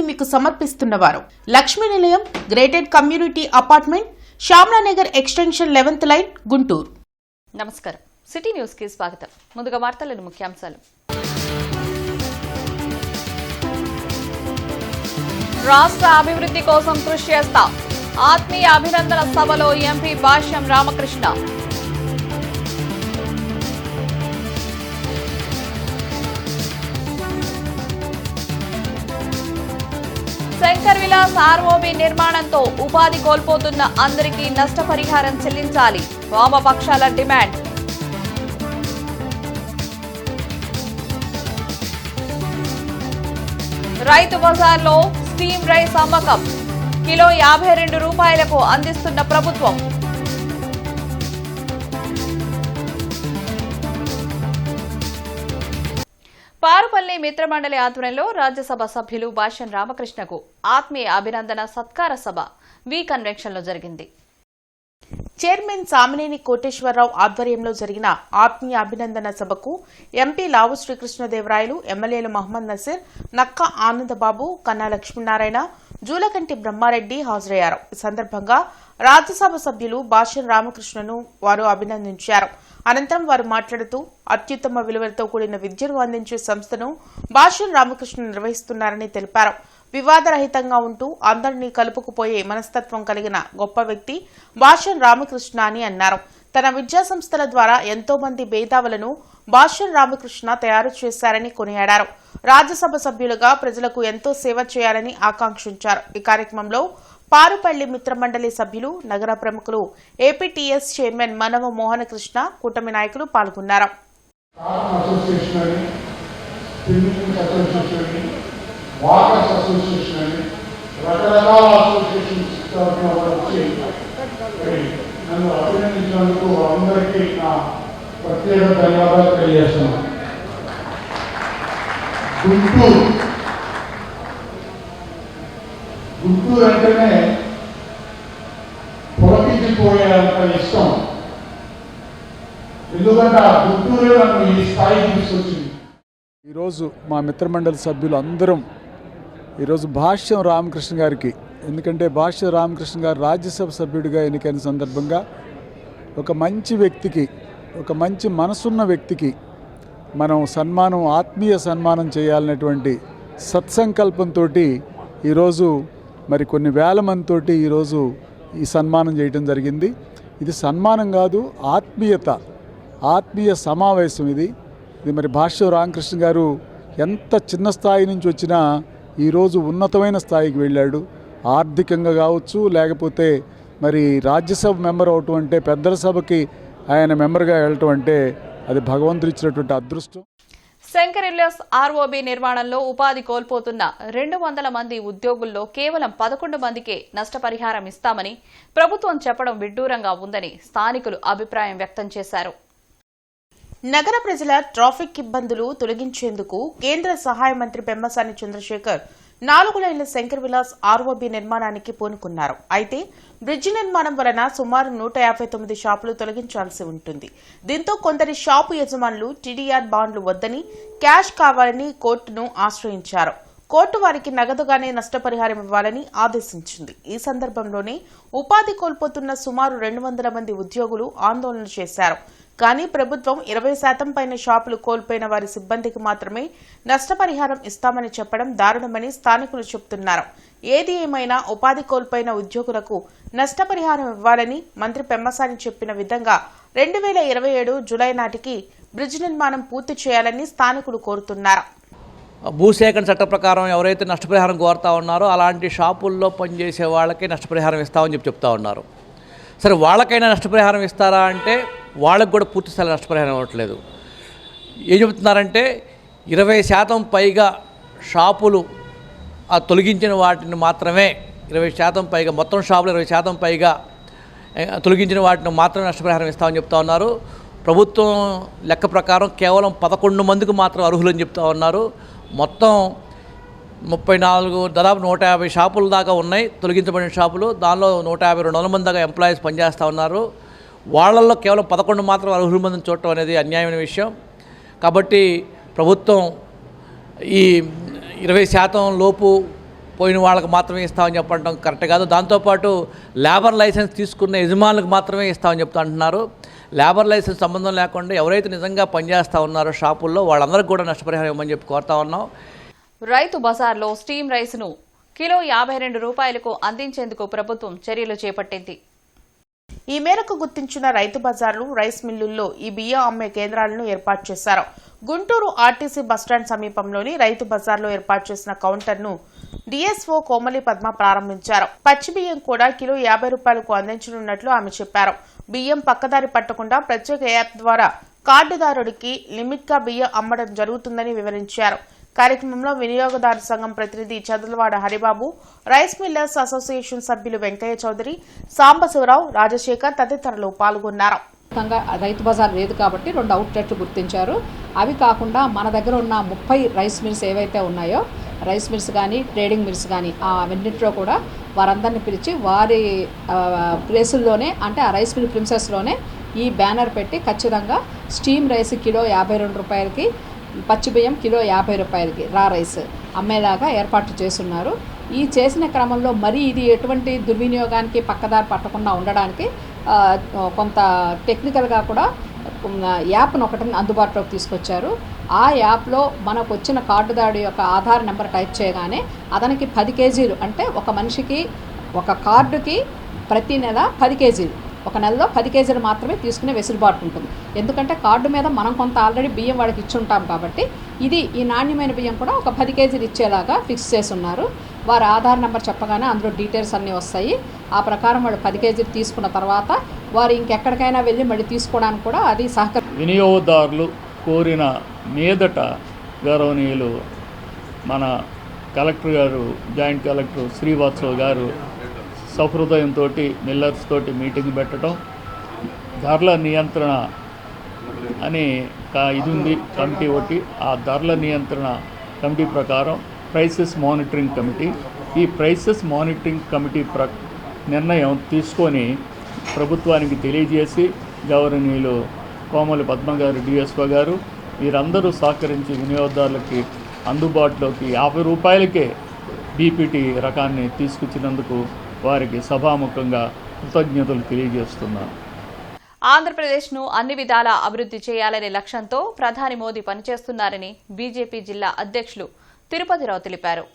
మీకు సమర్పిస్తున్నవారు Lakshmi Nilayam gated community apartment Shyamalanagar extension 11th line Guntur. నమస్కారం. సిటీ న్యూస్ కి స్వాగతం. ముందుగా వార్తలను ముఖ్యాంశాలు. రాష్ట్ర అభివృద్ధి కోసం కృషి చేస్తా. ఆత్మీయ అభినందన సభలో ఎంపీ భాష్యం రామకృష్ణ. శంకర్ విలాస్ ఆర్ఓబి నిర్మాణంతో ఉపాధి కోల్పోతున్న అందరికీ నష్టపరిహారం చెల్లించాలి. వామపక్షాల డిమాండ్. రైతు బజార్లో స్టీమ్ రైస్ అమ్మకం కిలో 52 రూపాయలకు అందిస్తున్న ప్రభుత్వం. పారుపల్లి మిత్రమండలి ఆధ్వర్యంలో రాజ్యసభ సభ్యులు భాష్యం రామకృష్ణకు ఆత్మీయ అభినందన సత్కార సభ వి కన్వెన్షన్ లో జరిగింది. చైర్మన్ సామినేని కోటేశ్వరరావు ఆధ్వర్యంలో జరిగిన ఆత్మీయ అభినందన సభకు ఎంపీ లావు శ్రీకృష్ణదేవరాయలు, ఎమ్మెల్యేలు మహమ్మద్ నసీర్, నక్క ఆనందబాబు, కన్నా లక్ష్మీనారాయణ, జూలకంటి బ్రహ్మారెడ్డి హాజరయ్యారు. ఈ సందర్భంగా రాజ్యసభ సభ్యులు భాష్యం రామకృష్ణను వారు అభినందించారు. అనంతరం వారు మాట్లాడుతూ అత్యుత్తమ విలువలతో కూడిన విద్యను అందించే సంస్థను భాష్యం రామకృష్ణ నిర్వహిస్తున్నారని తెలిపారు. వివాదరహితంగా ఉంటూ అందరినీ కలుపుకుపోయే మనస్తత్వం కలిగిన గొప్ప వ్యక్తి భాష్యం రామకృష్ణ అని అన్నారు. తన విద్యా సంస్థల ద్వారా ఎంతో మంది మేధావులను భాష్యం రామకృష్ణ తయారు చేశారని కొనియాడారు. రాజ్యసభ సభ్యులుగా ప్రజలకు ఎంతో సేవ చేయాలని ఆకాంక్షించారు. ఈ కార్యక్రమంలో పారుపల్లి మిత్రమండలి సభ్యులు, నగర ప్రముఖులు, ఏపీటీఎస్ చైర్మన్ మనవ మోహనకృష్ణ, కూటమి నాయకులు పాల్గొన్నారు. నన్ను అభినందించినందుకు అందరికీ నా ప్రత్యేక ధన్యవాదాలు తెలియజేస్తున్నాను. గుంటూరు అంటేనే పొలకించిపోయేంత ఇష్టం. ఎందుకంటే ఆ గుంటూరే నన్ను ఈ స్థాయికి తీసుకొచ్చింది. ఈరోజు మా మిత్రమండలి సభ్యులు అందరం ఈరోజు భాష్యం రామకృష్ణ గారికి, ఎందుకంటే భాష్యం రామకృష్ణ గారు రాజ్యసభ సభ్యుడిగా ఎన్నికైన సందర్భంగా ఒక మంచి వ్యక్తికి, ఒక మంచి మనసున్న వ్యక్తికి మనం సన్మానం, ఆత్మీయ సన్మానం చేయాలనేటువంటి సత్సంకల్పంతో ఈరోజు మరి కొన్ని వేల మందితోటి ఈరోజు ఈ సన్మానం చేయడం జరిగింది. ఇది సన్మానం కాదు, ఆత్మీయ సమావేశం ఇది మరి భాష్యం రామకృష్ణ గారు ఎంత చిన్న స్థాయి నుంచి వచ్చినా ఈరోజు ఉన్నతమైన స్థాయికి వెళ్ళాడు. ఆర్థికంగా కావచ్చు, లేకపోతే మరి రాజ్యసభ మెంబర్ అవటం అంటే, పెద్దల సభకి ఆయన మెంబర్గా వెళ్ళటం అంటే అది భగవంతుడు ఇచ్చినటువంటి అదృష్టం. శంకర్ విలాస్ ఆర్ఓబి నిర్మాణంలో ఉపాధి కోల్పోతున్న 200 మంది ఉద్యోగుల్లో కేవలం 11 మందికే నష్టపరిహారం ఇస్తామని ప్రభుత్వం చెప్పడం విడ్డూరంగా ఉందని స్థానికులు అభిప్రాయం వ్యక్తం చేశారు. నగర ప్రజల ట్రాఫిక్ ఇబ్బందులు తొలగించేందుకు కేంద్ర సహాయ మంత్రి పెమ్మసాని చంద్రశేఖర్ 4 లైన్ల శంకర్ విలాస్ ఆర్ఓబి నిర్మాణానికి పూనుకున్నారు. అయితే బ్రిడ్జి నిర్మాణం వలన సుమారు 159 షాపులు తొలగించాల్సి ఉంటుంది. దీంతో కొందరి షాపు యజమానులు టీడీఆర్ బాండ్లు వద్దని, క్యాష్ కావాలని కోర్టును ఆశ్రయించారు. కోర్టు వారికి నగదుగానే నష్టపరిహారం ఇవ్వాలని ఆదేశించింది. ఈ సందర్భంలోనే ఉపాధి కోల్పోతున్న సుమారు 200 మంది ఉద్యోగులు ఆందోళన చేశారు. కానీ ప్రభుత్వం 20% పైన షాపులు కోల్పోయిన వారి సిబ్బందికి మాత్రమే నష్టపరిహారం ఇస్తామని చెప్పడం దారుణమని స్థానికులు చెబుతున్నారు. ఏది ఏమైనా ఉపాధి కోల్పోయిన ఉద్యోగులకు నష్టపరిహారం ఇవ్వాలని మంత్రి పెమ్మసాని చెప్పిన విధంగా 2027 జూలై నాటికి బ్రిడ్జ్ నిర్మాణం పూర్తి చేయాలని స్థానికులు కోరుతున్నారు. భూసేకరణ చట్ట ప్రకారం ఎవరైతే నష్టపరిహారం కోరుతా ఉన్నారో అలాంటి షాపుల్లో పనిచేసే వాళ్ళకి నష్టపరిహారం ఇస్తామని చెప్తా ఉన్నారు. సరే, వాళ్ళకైనా నష్టపరిహారం ఇస్తారా అంటే వాళ్ళకు కూడా పూర్తి స్థాయి నష్టపరిహారం ఇవ్వట్లేదు. ఏం చెబుతున్నారంటే 20% పైగా షాపులు తొలగించిన వాటిని మాత్రమే 20% పైగా, మొత్తం షాపులు 20% పైగా తొలగించిన వాటిని మాత్రమే నష్టపరిహారం ఇస్తామని చెప్తా ఉన్నారు. ప్రభుత్వం లెక్క ప్రకారం కేవలం 11 మందికి మాత్రం అర్హులని చెప్తా ఉన్నారు. మొత్తం 34 దాదాపు 150 షాపుల దాకా ఉన్నాయి తొలగించబడిన షాపులు. దానిలో 150-200 మంది దాకా ఎంప్లాయీస్ పనిచేస్తూ ఉన్నారు. వాళ్ళల్లో కేవలం 11 మాత్రం అర్హుల మందిని చూడటం అనేది అన్యాయమైన విషయం. కాబట్టి ప్రభుత్వం ఈ 20% లోపు పోయిన వాళ్ళకి మాత్రమే ఇస్తామని చెప్పడం కరెక్ట్ కాదు. దాంతోపాటు లేబర్ లైసెన్స్ తీసుకున్న యజమానులకు మాత్రమే ఇస్తామని చెప్తూ అంటున్నారు. లేబర్ లైసెన్స్ సంబంధం లేకుండా ఎవరైతే నిజంగా పనిచేస్తూ ఉన్నారో షాపుల్లో వాళ్ళందరికీ కూడా నష్టపరిహారం ఇవ్వమని చెప్పి కోరుతా ఉన్నాం. రైతు బజార్లో స్టీమ్ రైస్ను కిలో 52 రూపాయలకు అందించేందుకు ప్రభుత్వం చర్యలు చేపట్టింది. ఈ మేరకు గుర్తించిన రైతు బజార్లు, రైస్ మిల్లుల్లో ఈ బియ్యం అమ్మే కేంద్రాలను ఏర్పాటు చేశారు. గుంటూరు ఆర్టీసీ బస్టాండ్ సమీపంలోని రైతు బజార్లో ఏర్పాటు చేసిన కౌంటర్ను డీఎస్ఓ కోమలి పద్మ ప్రారంభించారు. పచ్చి బియ్యం కూడా కిలో 50 రూపాయలకు అందించనున్నట్లు ఆమె చెప్పారు. బియ్యం పక్కదారి పట్టకుండా ప్రత్యేక యాప్ ద్వారా కార్డుదారుడికి లిమిట్గా బియ్యం అమ్మడం జరుగుతుందని వివరించారు. కార్యక్రమంలో వినియోగదారు సంఘం ప్రతినిధి Chadalavada Haribabu, rice millers association సభ్యులు వెంకయ్య చౌదరి, సాంబశివరావు, రాజశేఖర్ తదితరులు పాల్గొన్నారు. రైతు బజార్ లేదు కాబట్టి 2 అవుట్లెట్లు గుర్తించారు. అవి కాకుండా మన దగ్గర ఉన్న 30 రైస్ మిల్స్ ఏవైతే ఉన్నాయో, రైస్ మిల్స్ కానీ ట్రేడింగ్ మిల్స్ కానీ అవన్నింటిలో కూడా వారందరిని పిలిచి వారి ప్లేసుల్లోనే, అంటే ఆ రైస్ మిల్ ప్రిన్సెస్లోనే ఈ బ్యానర్ పెట్టి ఖచ్చితంగా స్టీమ్ రైస్ కిలో 52 రూపాయలకి, పచ్చి బియ్యం కిలో 50 రూపాయలకి రా రైస్ అమ్మేలాగా ఏర్పాట్లు చేస్తున్నారు. ఈ చేసిన క్రమంలో మరి ఇది ఎటువంటి దుర్వినియోగానికి పక్కదారి పట్టకుండా ఉండడానికి కొంత టెక్నికల్గా కూడా యాప్ను ఒకటిని అందుబాటులోకి తీసుకొచ్చారు. ఆ యాప్లో మనకు వచ్చిన కార్డుదారుడి యొక్క ఆధార్ నెంబర్ టైప్ చేయగానే అతనికి 10 కేజీలు, అంటే ఒక మనిషికి ఒక కార్డుకి ప్రతి నెల 10 కేజీలు, ఒక నెలలో 10 కేజీలు మాత్రమే తీసుకునే వెసులుబాటు ఉంటుంది. ఎందుకంటే కార్డు మీద మనం కొంత ఆల్రెడీ బియ్యం వాడికి ఇచ్చుంటాం కాబట్టి ఈ నాణ్యమైన బియ్యం కూడా ఒక 10 కేజీలు ఇచ్చేలాగా ఫిక్స్ చేసి ఉన్నారు. వారి ఆధార్ నెంబర్ చెప్పగానే అందులో డీటెయిల్స్ అన్నీ వస్తాయి. ఆ ప్రకారం వాళ్ళు 10 కేజీలు తీసుకున్న తర్వాత వారు ఇంకెక్కడికైనా వెళ్ళి మళ్ళీ తీసుకోవడానికి కూడా అది వినియోగదారులు కోరిన మీదట గౌరవనీయులు మన కలెక్టర్ గారు, జాయింట్ కలెక్టర్ శ్రీవాత్సవ్ గారు సహృదయంతో మిల్లర్స్ తోటి మీటింగ్ పెట్టడం, ధరల నియంత్రణ అని ఇది ఉంది కమిటీ ఒకటి. ఆ ధరల నియంత్రణ కమిటీ ప్రకారం ప్రైసెస్ మానిటరింగ్ కమిటీ, ఈ ప్రైసెస్ మానిటరింగ్ కమిటీ నిర్ణయం తీసుకొని ప్రభుత్వానికి తెలియజేసి గౌరవనీయులు కోమలి పద్మ గారు, డిఎస్ఓ గారు వీరందరూ సహకరించి వినియోగదారులకి అందుబాటులోకి 50 రూపాయలకే బీపీటీ రకాన్ని తీసుకొచ్చినందుకు వారికి సభాముఖంగా కృతజ్ఞతలు తెలియజేస్తున్నాను. ఆంధ్రప్రదేశ్ను అన్ని విధాలా అభివృద్ధి చేయాలనే లక్ష్యంతో ప్రధాని మోదీ పనిచేస్తున్నారని బీజేపీ జిల్లా అధ్యక్షులు తిరుపతిరావు తెలిపారు.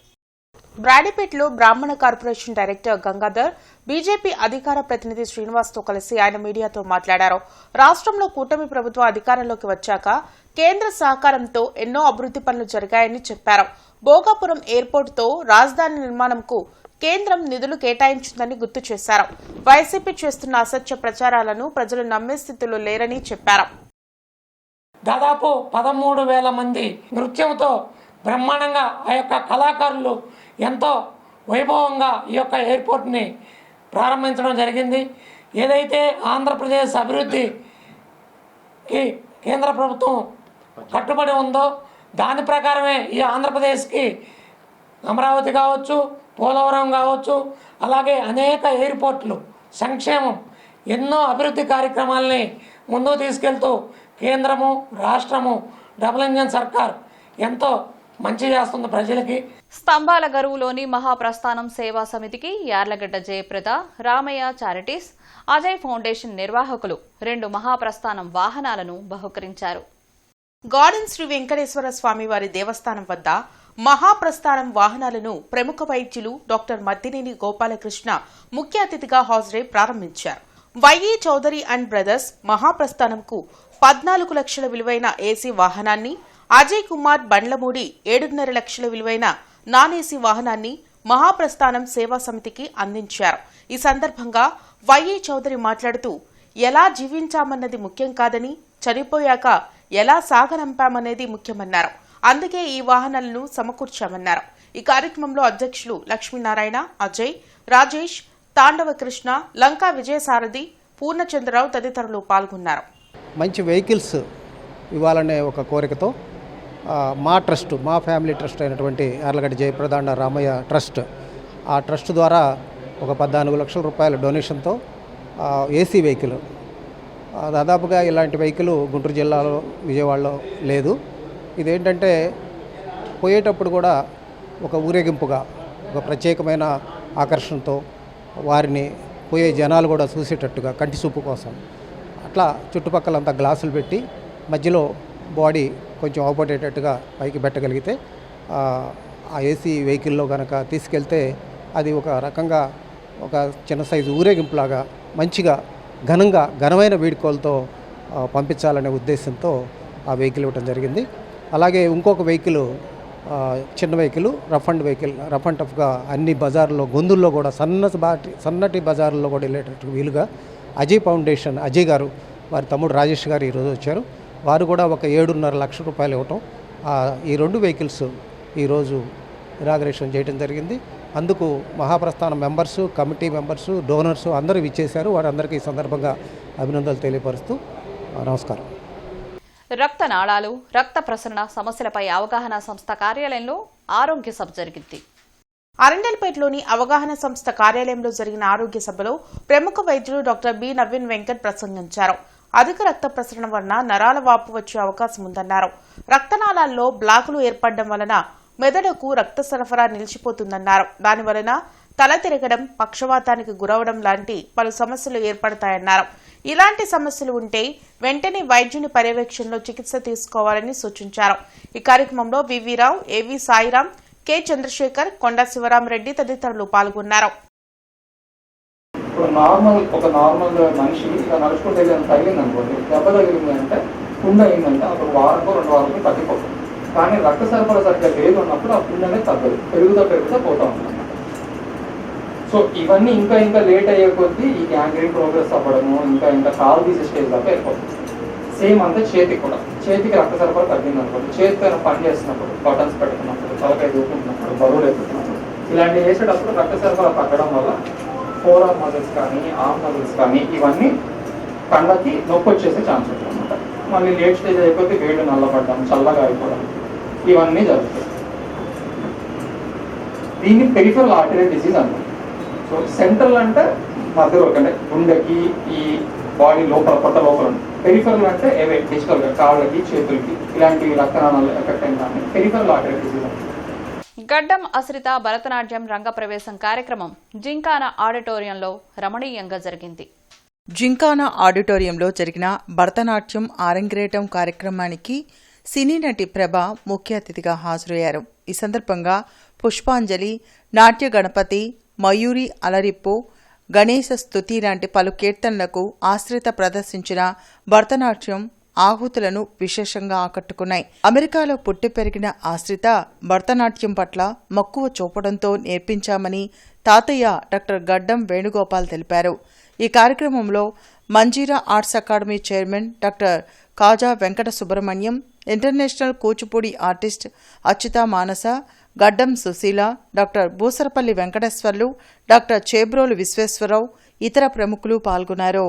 బ్రాడీపేటలో బ్రాహ్మణ కార్పొరేషన్ డైరెక్టర్ గంగాధర్, బీజేపీ అధికార ప్రతినిధి శ్రీనివాస్తో కలిసి ఆయన మీడియాతో మాట్లాడారు. రాష్ట్రంలో కూటమి ప్రభుత్వం అధికారంలోకి వచ్చాక కేంద్ర సహకారంతో ఎన్నో అభివృద్ధి పనులు జరిగాయని చెప్పారు. భోగాపురం ఎయిర్పోర్టుతో రాజధాని నిర్మాణంకు కేంద్రం నిధులు కేటాయించిందని గుర్తు చేశారు. వైసీపీ చేస్తున్న అసత్య ప్రచారాలను ప్రజలు నమ్మే స్థితిలో లేరని చెప్పారు. దాదాపు 13,000 మంది నృత్యంతో బ్రహ్మాండంగా ఆ యొక్క కళాకారులు ఎంతో వైభవంగా ఈ యొక్క ఎయిర్పోర్ట్ని ప్రారంభించడం జరిగింది. ఏదైతే ఆంధ్రప్రదేశ్ అభివృద్ధికి కేంద్ర ప్రభుత్వం కట్టుబడి ఉందో దాని ప్రకారమే ఈ ఆంధ్రప్రదేశ్కి అమరావతి కావచ్చు, పోలవరం కావచ్చు, అలాగే అనేక ఎయిర్పోర్ట్లు, సంక్షేమం, ఎన్నో అభివృద్ధి కార్యక్రమాలని ముందుకు తీసుకెళ్తూ కేంద్రము, రాష్ట్రము, డబుల్ ఇంజన్ సర్కార్ ఎంతో మంచి చేస్తుంది ప్రజలకి. స్తంభాల గరువులోని మహాప్రస్థానం సేవా సమితికి యార్లగడ్డ జయప్రద, రామయ్య చారిటీస్, అజయ్ ఫౌండేషన్ నిర్వాహకులు 2 మహాప్రస్థానం వాహనాలను బహుకరించారు. గార్డెన్ శ్రీ వెంకటేశ్వర స్వామివారి దేవస్థానం వద్ద మహాప్రస్థానం వాహనాలను ప్రముఖ వైద్యులు డాక్టర్ మద్దినేని గోపాలకృష్ణ ముఖ్య అతిథిగా హాజరై ప్రారంభించారు. వైఈ చౌదరి అండ్ బ్రదర్స్ మహాప్రస్థానంకు 14 లక్షల విలువైన ఏసీ వాహనాన్ని, అజయ్ కుమార్ బండ్లమూడి 7.5 లక్షల విలువైన నాన్ ఏసీ వాహనాన్ని మహాప్రస్థానం సేవా సమితికి అందించారు. ఈ సందర్భంగా వైఈ చౌదరి మాట్లాడుతూ, ఎలా జీవించామన్నది ముఖ్యం కాదని, చనిపోయాక ఎలా సాగనంపామనేది ముఖ్యమన్నారు. అందుకే ఈ వాహనాలను సమకూర్చామన్నారు. ఈ కార్యక్రమంలో అధ్యక్షులు లక్ష్మీనారాయణ, అజయ్, రాజేష్, తాండవ కృష్ణ, లంకా విజయసారథి, పూర్ణచంద్రరావు తదితరులు పాల్గొన్నారు. మంచి వెహికల్స్ ఇవ్వాలనే ఒక కోరికతో మా ట్రస్ట్, మా ఫ్యామిలీ ట్రస్ట్ అయినటువంటి యార్లగడ్డ జయప్రద అండ్ రామయ్య ట్రస్ట్, ఆ ట్రస్ట్ ద్వారా ఒక 14 లక్షల రూపాయల డొనేషన్తో ఏసీ వెహికల్, దాదాపుగా ఇలాంటి వెహికల్ గుంటూరు జిల్లాలో, విజయవాడలో లేదు. ఇదేంటంటే పోయేటప్పుడు కూడా ఒక ఊరేగింపుగా ఒక ప్రత్యేకమైన ఆకర్షణతో వారిని పోయే జనాలు కూడా చూసేటట్టుగా కంటి చూపు కోసం అట్లా చుట్టుపక్కలంతా గ్లాసులు పెట్టి మధ్యలో బాడీ కొంచెం అవపడేటట్టుగా పైకి పెట్టగలిగితే ఆ ఏసీ వెహికల్లో కనుక తీసుకెళ్తే అది ఒక రకంగా ఒక చిన్న సైజు ఊరేగింపులాగా మంచిగా ఘనమైన వేడుకలతో పంపించాలనే ఉద్దేశంతో ఆ వెహికల్ ఇవ్వడం జరిగింది. అలాగే ఇంకొక వెహికల్ చిన్న వెహికల్ రఫ్ అండ్ టఫ్గా అన్ని బజార్లో గొంతుల్లో కూడా సన్నటి బజార్లో కూడా వెళ్ళేటట్టు వీలుగా అజయ్ ఫౌండేషన్ అజయ్ గారు వారి తమ్ముడు రాజేష్ గారు ఈరోజు వచ్చారు. వారు కూడా ఒక 7.5 లక్షల రూపాయలు ఇవ్వటం ఈ 2 వెహికల్స్ ఈరోజు ఇనాగరేషన్ చేయడం జరిగింది. అందుకు మహాప్రస్థానం మెంబర్సు, కమిటీ మెంబర్సు, డోనర్సు అందరూ ఇచ్చేశారు. వారందరికీ ఈ సందర్భంగా అభినందనలు తెలియపరుస్తూ నమస్కారం. రక్తనాళాలు, రక్త ప్రసరణ సమస్యలపై అవగాహన సంస్థ కార్యాలయంలో ఆరోగ్య సభ జరిగింది. అరండల్పేటలోని అవగాహన సంస్థ కార్యాలయంలో జరిగిన ఆరోగ్య సభలో ప్రముఖ వైద్యులు డాక్టర్ బి నవీన్ వెంకట్ ప్రసంగించారు. అధిక రక్త ప్రసరణ వలన నరాల వాపు వచ్చే అవకాశం ఉందన్నారు. రక్తనాళాల్లో బ్లాకులు ఏర్పడడం వలన మెదడుకు రక్త సరఫరా నిలిచిపోతుందన్నారు. దానివలన తల తిరగడం, పక్షవాతానికి గురవడం లాంటి పలు సమస్యలు ఏర్పడతాయన్నారు. ఇలాంటి సమస్యలు ఉంటే వెంటనే వైద్యుని పర్యవేక్షణలో చికిత్స తీసుకోవాలని సూచించారు. ఈ కార్యక్రమంలో వివి రావు, ఏవి సాయిరాం, కె చంద్రశేఖర్, కొండ శివరామరెడ్డి తదితరులు పాల్గొన్నారు. ఒక నార్మల్ మనిషి ఇలా నడుచుకుంటే తగిలింది అనుకోండి, దెబ్బ తగిలింది అంటే పుండు అయిందంటే ఒక వారంకో 2 వారాలకు తగ్గిపోతుంది. కానీ రక్త సరఫరా సరిగ్గా లేదు అన్నప్పుడు ఆ పుండు అనేది తగ్గదు, పెరుగుతా పోతా ఉంటుంది. సో ఇవన్నీ ఇంకా లేట్ అయ్యే కొద్దీ ఈ గ్యాంగ్రీన్ ప్రోగ్రెస్ అవ్వడము, ఇంకా కాలు తీసే స్టేజ్ దాకా వెళ్ళిపోతుంది. సేమ్ అంతా చేతికి కూడా, చేతికి రక్త సరఫరా తగ్గింది అనుకోండి, చేతితో పని చేస్తున్నప్పుడు, బటన్స్ పెట్టుకున్నప్పుడు, తలకాయ దూకుంటున్నప్పుడు, బరువులు ఎత్తుకున్నప్పుడు, ఇలాంటివి చేసేటప్పుడు రక్త సరఫరా తగ్గడం వల్ల ఫోర్ ఆర్మ్ మజిల్స్ కానీ, ఆర్మ్ మజిల్స్ కానీ ఇవన్నీ కళ్ళకి నొప్పి వచ్చేసే ఛాన్స్ ఉంటుంది అనమాట. మళ్ళీ లేట్ స్టేజ్ అయిపోతే వేళ్ళు నల్లబడడం, చల్లగా అయిపోవడం ఇవన్నీ జరుగుతాయి. దీన్ని పెరిఫెరల్ ఆర్టరీ డిసీజ్ అంటారు. సో సెంట్రల్ అంటే మధ్యలో అంటే గుండెకి, ఈ బాడీ లోపల పొట్ట లోపల. పెరిఫెరల్ అంటే ఏవే డిజిటల్గా కాళ్ళకి, చేతులకి ఇలాంటి రక్తనాళాలు ఎఫెక్ట్ అయిన దాన్ని పెరిఫెరల్ ఆర్టరీ డిసీజ్ అంటారు. గడ్డం అశ్రిత భరతనాట్యం రంగప్రవేశం కార్యక్రమం జింకానా ఆడిటోరియంలో రమణీయంగా జరిగింది. జింకానా ఆడిటోరియంలో జరిగిన భరతనాట్యం ఆరంగేటం కార్యక్రమానికి సినీ నటి ప్రభ ముఖ్య అతిథిగా హాజరయ్యారు. ఈ సందర్భంగా పుష్పాంజలి, నాట్య గణపతి, మయూరి అలరిప్పు, గణేశ స్తుతి లాంటి పలు కీర్తనలకు ఆశ్రిత ప్రదర్శించిన భరతనాట్యం ఆహుతులను విశేషంగా ఆకట్టుకున్నాయి. అమెరికాలో పుట్టి పెరిగిన ఆశ్రిత భరతనాట్యం పట్ల మక్కువ చూపడంతో నేర్పించామని తాతయ్య డాక్టర్ గడ్డం వేణుగోపాల్ తెలిపారు. ఈ కార్యక్రమంలో Manjeera arts academy chairman doctor Kaja Venkata Subrahmanyam, international Kuchipudi artist Achyuta Manasa, Gaddam Sushila, doctor Busarapalli Venkateswarlu, doctor Chebrolu Visweswara Rao, ఇతర ప్రముఖులు పాల్గొన్నారు.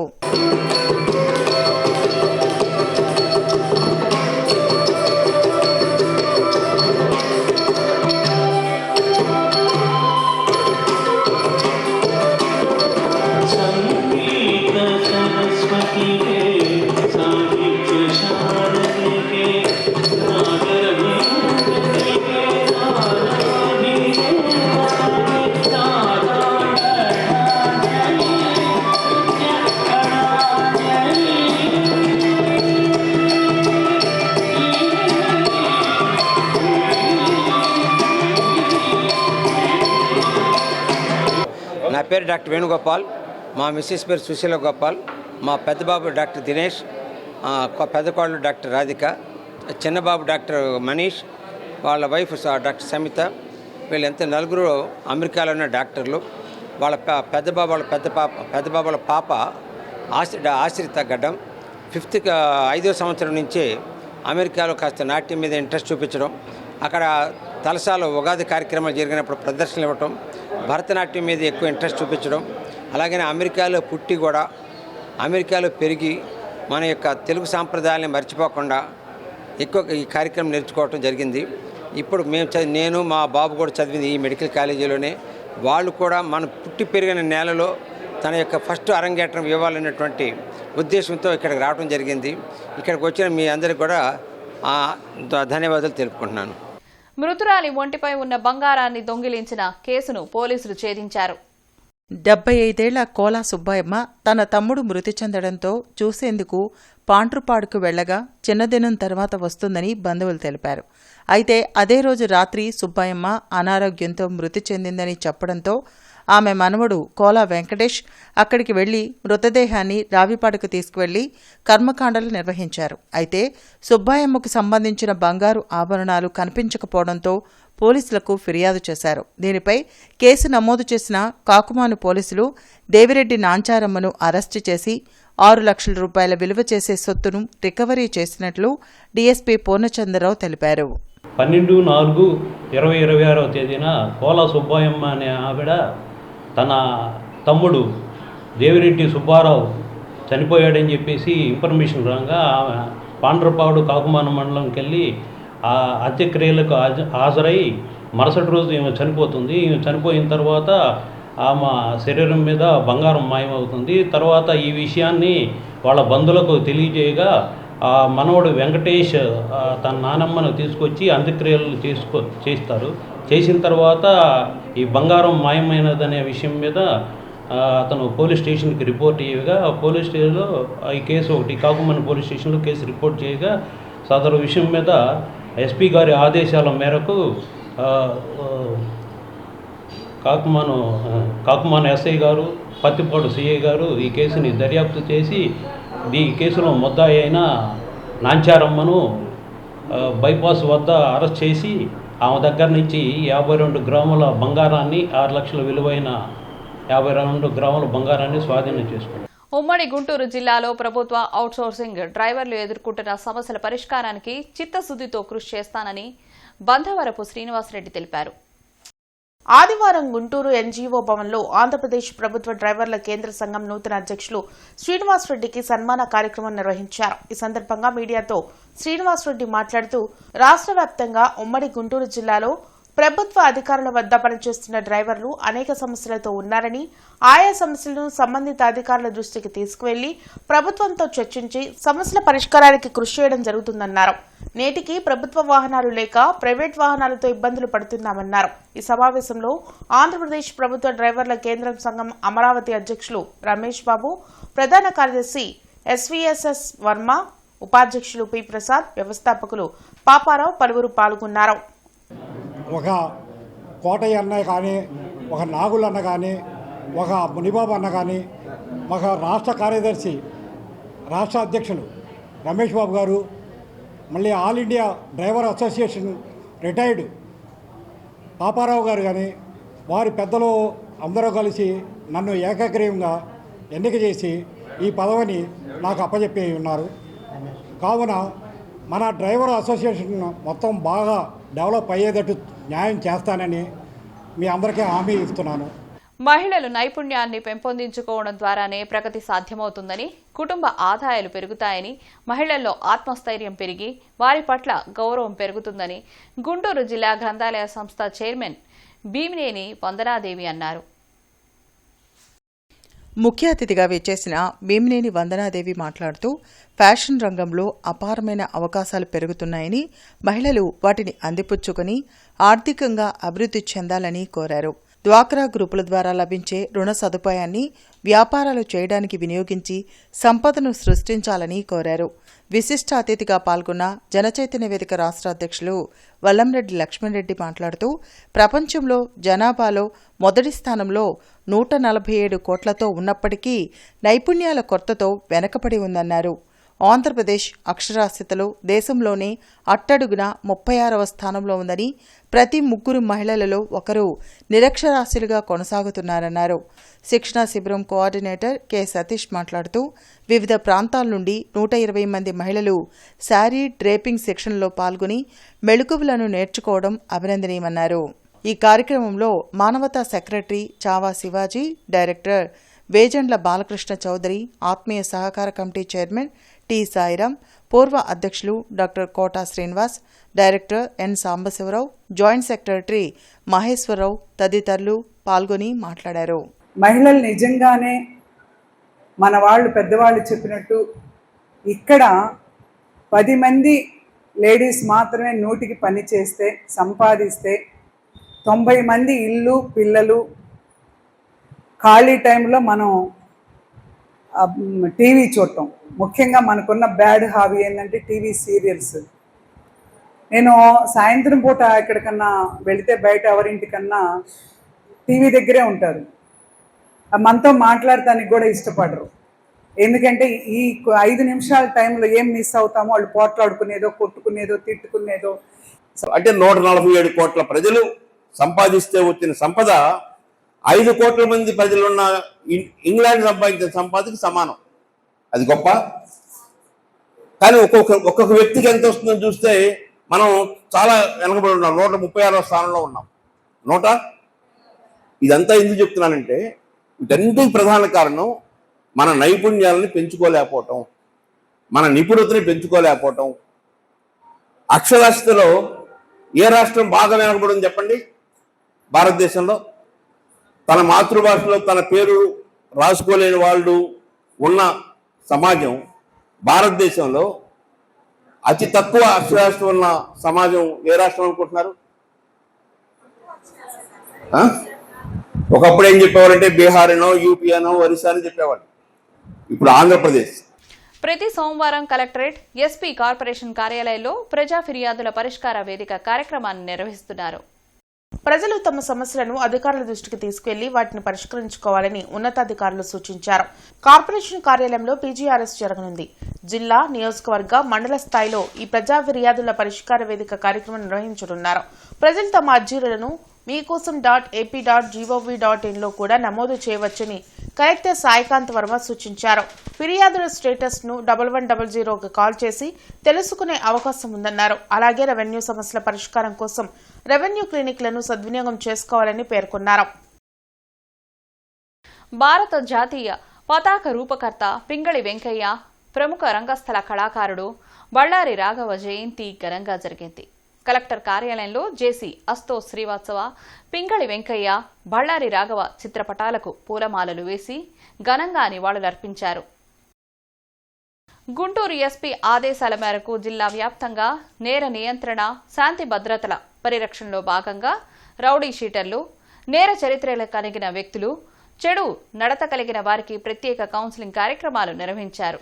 నా పేరు డాక్టర్ వేణుగోపాల్, మా మిస్సెస్ పేరు సుశీల గోపాల్, మా పెద్దబాబు డాక్టర్ దినేష్, పెద్ద కోడలు డాక్టర్ రాధిక, చిన్నబాబు డాక్టర్ మనీష్, వాళ్ళ వైఫ్ డాక్టర్ సమిత. వీళ్ళంతా నలుగురు అమెరికాలో ఉన్న డాక్టర్లు. వాళ్ళ పెద్దబాబు వాళ్ళ పాప ఆశ్రిత గడ్డం 5వ సంవత్సరం నుంచే అమెరికాలో కాస్త నాట్యం మీద ఇంట్రెస్ట్ చూపించడం, అక్కడ తలసాలో ఉగాది కార్యక్రమాలు జరిగినప్పుడు ప్రదర్శనలు ఇవ్వటం, భరతనాట్యం మీద ఎక్కువ ఇంట్రెస్ట్ చూపించడం, అలాగనే అమెరికాలో పుట్టి కూడా అమెరికాలో పెరిగి మన యొక్క తెలుగు సాంప్రదాయాలను మర్చిపోకుండా ఎక్కువ ఈ కార్యక్రమం నేర్చుకోవటం జరిగింది. ఇప్పుడు నేను మా బాబు కూడా చదివింది ఈ మెడికల్ కాలేజీలోనే. వాళ్ళు కూడా మన పుట్టి పెరిగిన నేలలో తన యొక్క ఫస్ట్ అరంగేట్రం ఇవ్వాలనేటువంటి ఉద్దేశంతో ఇక్కడికి రావడం జరిగింది. ఇక్కడికి వచ్చిన మీ అందరికీ కూడా ధన్యవాదాలు తెలుపుకుంటున్నాను. మృతురాలి ఒంటిపై ఉన్న బంగారాన్ని దొంగిలించిన కేసును పోలీసులు ఛేదించారు. 75 ఏళ్ల కోలా సుబ్బాయమ్మ తన తమ్ముడు మృతి చెందడంతో చూసేందుకు పాంట్రుపాడుకు వెళ్లగా చిన్నదినం తర్వాత వస్తుందని బంధువులు తెలిపారు. అయితే అదే రోజు రాత్రి సుబ్బాయమ్మ అనారోగ్యంతో మృతి చెందిందని చెప్పడంతో ఆమె మనవడు కోలా వెంకటేష్ అక్కడికి వెళ్లి మృతదేహాన్ని రావిపాడుకు తీసుకువెళ్లి కర్మకాండలు నిర్వహించారు. అయితే సుబ్బాయమ్మకు సంబంధించిన బంగారు ఆభరణాలు కనిపించకపోవడంతో పోలీసులకు ఫిర్యాదు చేశారు. దీనిపై కేసు నమోదు చేసిన కాకుమాను పోలీసులు దేవిరెడ్డి నాంచారమ్మను అరెస్టు చేసి 6 లక్షల రూపాయల విలువ చేసే సొత్తును రికవరీ చేసినట్లు డీఎస్పీ పూర్ణచంద్రరావు తెలిపారు. 12/4/2026 తేదీన కోలా సుబ్బాయమ్మ అనే ఆవిడ తన తమ్ముడు దేవిరెడ్డి సుబ్బారావు చనిపోయాడని చెప్పేసి ఇన్ఫర్మేషన్ రాగా ఆమె పాండ్రపాడు కాకుమాన మండలంకి వెళ్ళి ఆ అంత్యక్రియలకు హాజరై మరుసటి రోజు ఈమె చనిపోతుంది. ఈమె చనిపోయిన తర్వాత ఆమె శరీరం మీద బంగారం మాయమవుతుంది. తర్వాత ఈ విషయాన్ని వాళ్ళ బంధువులకు తెలియజేయగా ఆ మనవడు వెంకటేష్ తన నానమ్మను తీసుకొచ్చి అంత్యక్రియలు చేస్తారు. చేసిన తర్వాత ఈ బంగారం మాయమైనదనే విషయం మీద అతను పోలీస్ స్టేషన్కి రిపోర్ట్ చేయగా పోలీస్ స్టేషన్లో ఈ కేసు ఒకటి కాకుమన్ పోలీస్ స్టేషన్లో కేసు రిపోర్ట్ చేయగా సదరు విషయం మీద ఎస్పీ గారి ఆదేశాల మేరకు కాకుమాన్ ఎస్ఐ గారు, పత్తిపాడు సిఐ గారు ఈ కేసుని దర్యాప్తు చేసి ఈ కేసులో ముద్దాయి అయిన నాంచారమ్మను బైపాస్ వద్ద అరెస్ట్ చేసి ఆమె దగ్గర నుంచి 52 గ్రాముల బంగారాన్ని 6 లక్షల విలువైన 52 గ్రాముల బంగారాన్ని స్వాధీనం చేసుకున్నారు. ఉమ్మడి గుంటూరు జిల్లాలో ప్రభుత్వ అవుట్సోర్సింగ్ డ్రైవర్లు ఎదుర్కొంటున్న సమస్యల పరిష్కారానికి చిత్తశుద్ధితో కృషి చేస్తానని బంధవరపు శ్రీనివాసరెడ్డి తెలిపారు. ఆదివారం గుంటూరు ఎన్జీఓ భవన్లో ఆంధ్రప్రదేశ్ ప్రభుత్వ డ్రైవర్ల కేంద్ర సంఘం నూతన అధ్యక్షులు శ్రీనివాసరెడ్డికి సన్మాన కార్యక్రమం నిర్వహించారు. ఈ సందర్భంగా మీడియాతో శ్రీనివాసరెడ్డి మాట్లాడుతూ రాష్ట్ర వ్యాప్తంగా ఉమ్మడి గుంటూరు జిల్లాలో ప్రభుత్వ అధికారుల వద్ద పనిచేస్తున్న డ్రైవర్లు అనేక సమస్యలతో ఉన్నారని, ఆయా సమస్యలను సంబంధిత అధికారుల దృష్టికి తీసుకువెళ్లి ప్రభుత్వంతో చర్చించి సమస్యల పరిష్కారానికి కృషి చేయడం జరుగుతుందన్నారు. నేటికి ప్రభుత్వ వాహనాలు లేక ప్రైవేట్ వాహనాలతో ఇబ్బందులు పడుతున్నామన్నారు. ఈ సమావేశంలో ఆంధ్రప్రదేశ్ ప్రభుత్వ డ్రైవర్ల కేంద్రం సంఘం అమరావతి అధ్యక్షులు రమేష్ బాబు, ప్రధాన కార్యదర్శి ఎస్వీఎస్ఎస్ వర్మ, ఉపాధ్యక్షులు పి ప్రసాద్, వ్యవస్థాపకులు పాపారావు పలువురు పాల్గొన్నారు. ఒక కోటయ్య అన్న కానీ, ఒక నాగుల్ అన్న కానీ, ఒక మునిబాబు అన్న కానీ, ఒక రాష్ట్ర కార్యదర్శి రాష్ట్ర అధ్యక్షులు రమేష్ బాబు గారు, మళ్ళీ all India driver association retired Paparao గారు కానీ, వారి పెద్దలు అందరూ కలిసి నన్ను ఏకగ్రీవంగా ఎన్నిక చేసి ఈ పదవిని నాకు అప్పచెప్పి ఉన్నారు. కావున మన డ్రైవర్ అసోసియేషన్ మొత్తం బాగా డెవలప్ అయ్యేటట్టు న్యాయం చేస్తానని మీ అందరికీ హామీ ఇస్తున్నాను. మహిళలు నైపుణ్యాన్ని పెంపొందించుకోవడం ద్వారానే ప్రగతి సాధ్యమవుతుందని, కుటుంబ ఆదాయాలు పెరుగుతాయని, మహిళల్లో ఆత్మస్థైర్యం పెరిగి వారి పట్ల గౌరవం పెరుగుతుందని గుంటూరు జిల్లా గ్రంథాలయ సంస్థ చైర్మన్ భీమినేని వందనాదేవి అన్నారు. ముఖ్య అతిథిగా విచ్చేసిన భీమినేని వందనాదేవి మాట్లాడుతూ ఫ్యాషన్ రంగంలో అపారమైన అవకాశాలు పెరుగుతున్నాయని, మహిళలు వాటిని అందిపుచ్చుకొని ఆర్థికంగా అభివృద్ధి చెందాలని కోరారు. డ్వాక్రా గ్రూపుల ద్వారా లభించే రుణ సదుపాయాన్ని వ్యాపారాలు చేయడానికి వినియోగించి సంపదను సృష్టించాలని కోరారు. విశిష్ట అతిథిగా పాల్గొన్న జనచైతన్య వేదిక రాష్ట్ర అధ్యక్షులు వల్లంరెడ్డి లక్ష్మణరెడ్డి మాట్లాడుతూ ప్రపంచంలో జనాభాలో మొదటి స్థానంలో 147 కోట్లతో ఉన్నప్పటికీ నైపుణ్యాల కొరతతో వెనకబడి ఉందన్నారు. ఆంధ్రప్రదేశ్ అక్షరాస్యతలో దేశంలోనే అట్టడుగున 36వ స్థానంలో ఉందని, ప్రతి 3 మహిళలలో ఒకరు నిరక్షరాస్యులుగా కొనసాగుతున్నారన్నారు. శిక్షణా శిబిరం కోఆర్డినేటర్ కె సతీష్ మాట్లాడుతూ వివిధ ప్రాంతాల నుండి 120 మంది మహిళలు శారీ డ్రేపింగ్ శిక్షణలో పాల్గొని మెళకువలను నేర్చుకోవడం అభినందనీయమన్నారు. ఈ కార్యక్రమంలో మానవతా సెక్రటరీ చావా శివాజీ, డైరెక్టర్ వేజండ్ల బాలకృష్ణ చౌదరి, ఆత్మీయ సహకార కమిటీ చైర్మన్ టి సాయిరాం, పూర్వ అధ్యక్షులు doctor Kota Srinivas, director N Sambasivarao, joint secretary Maheswararao తదితరులు పాల్గొని మాట్లాడారు. మహిళలు నిజంగానే మన వాళ్ళు పెద్దవాళ్ళు చెప్పినట్టు ఇక్కడ 10 మంది లేడీస్ మాత్రమే నూటికి పని చేస్తే సంపాదిస్తే 90 మంది ఇల్లు పిల్లలు ఖాళీ టైంలో మనం టీవీ చూడటం. ముఖ్యంగా మనకున్న బ్యాడ్ హాబీ ఏంటంటే టీవీ సీరియల్స్. నేను సాయంత్రం పూట ఎక్కడికన్నా వెళితే బయట ఎవరింటికన్నా టీవీ దగ్గరే ఉంటారు. మనతో మాట్లాడటానికి కూడా ఇష్టపడరు. ఎందుకంటే ఈ 5 నిమిషాల టైంలో ఏం మిస్ అవుతామో, వాళ్ళు పోట్లాడుకునేదో, కొట్టుకునేదో, తిట్టుకునేదో. అంటే 147 కోట్ల ప్రజలు సంపాదిస్తే వచ్చిన సంపద 5 కోట్ల మంది ప్రజలున్న ఇంగ్లాండ్ సంపాదించిన సంపాదకి సమానం. అది గొప్ప. కానీ ఒక్కొక్క వ్యక్తికి ఎంత వస్తుందో చూస్తే మనం చాలా వెనకబడి ఉన్నాం. 136వ స్థానంలో ఉన్నాం. ఇదంతా ఎందుకు చెప్తున్నానంటే వీటన్నిటికీ ప్రధాన కారణం మన నైపుణ్యాలని పెంచుకోలేకపోవటం, మన నిపుణతని పెంచుకోలేకపోవటం. అక్షరాస్యతలో ఏ రాష్ట్రం బాగా వెనకబడింది చెప్పండి? భారతదేశంలో తన మాతృభాషలో తన పేరు రాసుకోలేని వాళ్ళు ఉన్న సమాజం భారతదేశంలో అతి తక్కువ అక్షరాస్యత ఉన్న సమాజం ఏ రాష్ట్రం అనుకుంటున్నారు? ఒకప్పుడు ఏం చెప్పేవారంటే బీహార్ అనో, యూపీ అనో, ఒరిస్సా అని చెప్పేవాళ్ళు. ఇప్పుడు ఆంధ్రప్రదేశ్. ప్రతి సోమవారం కలెక్టరేట్, ఎస్పీ కార్పొరేషన్ కార్యాలయంలో ప్రజా ఫిర్యాదుల పరిష్కార వేదిక కార్యక్రమాన్ని నిర్వహిస్తున్నారు. ప్రజలు తమ సమస్యలను అధికారుల దృష్టికి తీసుకెళ్లి వాటిని పరిష్కరించుకోవాలని ఉన్నతాధికారులు సూచించారు. కార్పొరేషన్ కార్యాలయంలో పీజీఆర్ఎస్ జరగనుంది. జిల్లా, నియోజకవర్గ, మండల స్థాయిలో ఈ ప్రజా ఫిర్యాదుల పరిష్కార వేదిక కార్యక్రమం నిర్వహించనున్నారు. ప్రజలు తమ అర్జీలను మీకోసం.ap.gov.in లో కూడా నమోదు చేయవచ్చని కలెక్టర్ సాయికాంత్ వర్మ సూచించారు. ఫిర్యాదుల స్టేటస్ ను 1100కు కాల్ చేసి తెలుసుకునే అవకాశం ఉందన్నారు. అలాగే రెవెన్యూ సమస్యల పరిష్కారం కోసం రెవెన్యూ క్లినిక్లను సద్వినియోగం చేసుకోవాలని పేర్కొన్నారు. భారత జాతీయ పతాక రూపకర్త పింగళి వెంకయ్య, ప్రముఖ రంగస్థల కళాకారుడు బళ్ళారి రాఘవ జయంతి ఘనంగా జరిగింది. కలెక్టర్ కార్యాలయంలో జేసీ అస్తో శ్రీవాత్సవ, పింగళి వెంకయ్య, బళ్ళారి రాఘవ చిత్రపటాలకు పూలమాలలు వేసి ఘనంగా నివాళులర్పించారు. గుంటూరు ఎస్పీ ఆదేశాల మేరకు జిల్లా వ్యాప్తంగా నేర నియంత్రణ, శాంతి భద్రతల పరిరక్షణలో భాగంగా రౌడీ షీటర్లు, నేర చరిత్రలు కలిగిన వ్యక్తులు, చెడు నడత కలిగిన వారికి ప్రత్యేక కౌన్సిలింగ్ కార్యక్రమాలు నిర్వహించారు.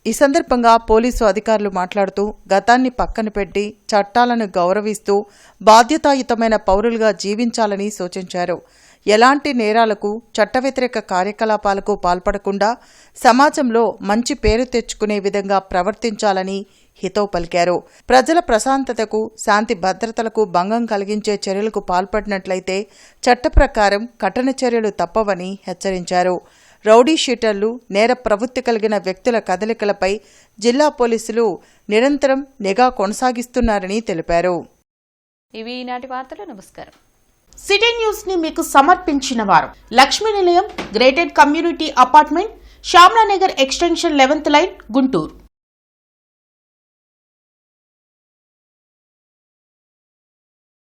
ఈ సందర్భంగా పోలీసు అధికారులు మాట్లాడుతూ గతాన్ని పక్కన పెట్టి చట్టాలను గౌరవిస్తూ బాధ్యతాయుతమైన పౌరులుగా జీవించాలని సూచించారు. ఎలాంటి నేరాలకు, చట్ట వ్యతిరేక కార్యకలాపాలకు పాల్పడకుండా సమాజంలో మంచి పేరు తెచ్చుకునే విధంగా ప్రవర్తించాలని హితవు పలికారు. ప్రజల ప్రశాంతతకు, శాంతి భద్రతలకు భంగం కలిగించే చర్యలకు పాల్పడినట్లయితే చట్ట ప్రకారం కఠిన చర్యలు తప్పవని హెచ్చరించారు. రౌడీ షీటర్లు, నేర ప్రవృత్తి కలిగిన వ్యక్తుల కదలికలపై జిల్లా పోలీసులు నిరంతరం నిఘా కొనసాగిస్తున్నారని తెలిపారు. ఇవి ఈనాటి వార్తలు. నమస్కారం. సిటీ న్యూస్ ని మీకు సమర్పించిన వారు Lakshmi Nilayam, gated community apartment, Shyamlanagar extension 11th line, Guntur.